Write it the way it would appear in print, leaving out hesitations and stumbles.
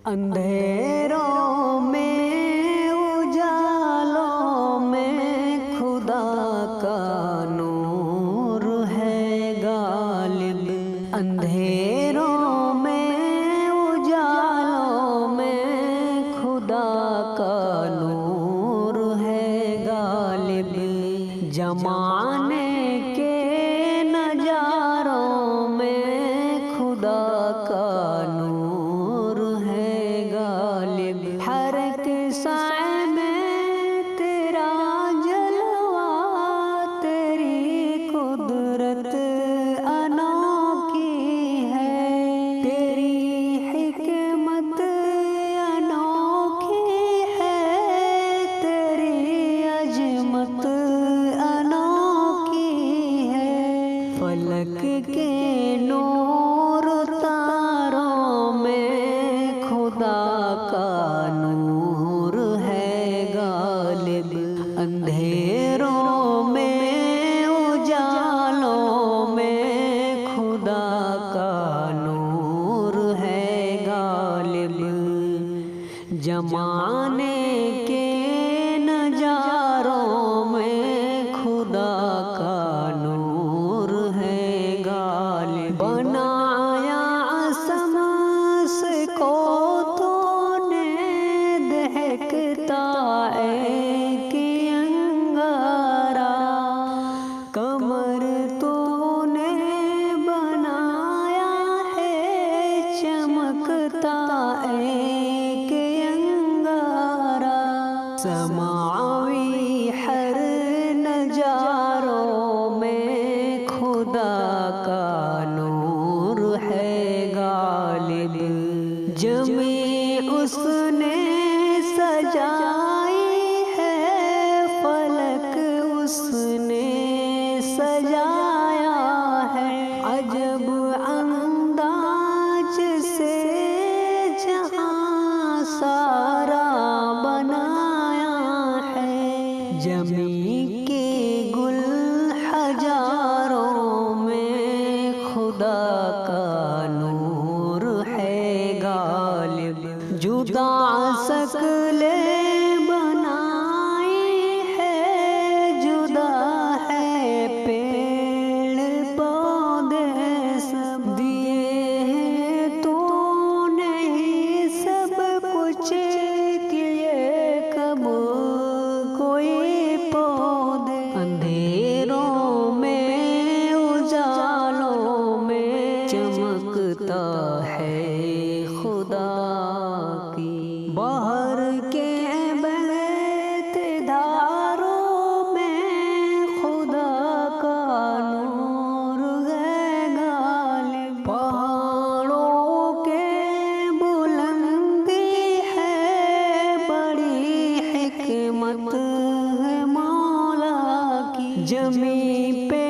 اندھیروں میں اجالوں میں خدا کا نور ہے غالب، اندھیروں میں اجالوں میں خدا کا نور ہے غالب، زمانے کے نظاروں میں خدا کا نور ہے غالب، ہر ایک سائے میں تیرا جلوہ، تیری قدرت انوکھی ہے، تیری حکمت انوکھی ہے، تیری عظمت انوکھی ہے، فلک کے نور تاروں میں خدا کا نور ہے غالب، اندھیروں میں اجالوں میں خدا کا نور ہے غالب، زمانے کے نظاروں میں خدا کا نور ہے غالب، بنایا شمس کو تو نے دہکتا ایک انگارہ، قمر تو نے بنایا ہے چمکتا ایک انگارہ، سماوی ہر نظاروں میں خدا کا نور ہے غالب، زمین اس نے سجائی ہے، فلک اس نے سجایا ہے، عجب انداز سے جہاں سارا بنایا ہے، زمین کے گل ہزاروں میں خدا کا نور ہے غالب، جدا شکلیں بنائی ہے، جدا ہے پیڑ پودے سب دیے تو نہیں سب کچھ کیے کب کوئی پودے، اندھیروں میں اجالوں میں چمکتا ہے خدا کی، بہر کے بہتے دھاروں میں خدا کا نور ہے غالب، پہاڑوں کے بلندی ہے، بڑی حکمت ہے مولا کی، زمین پہ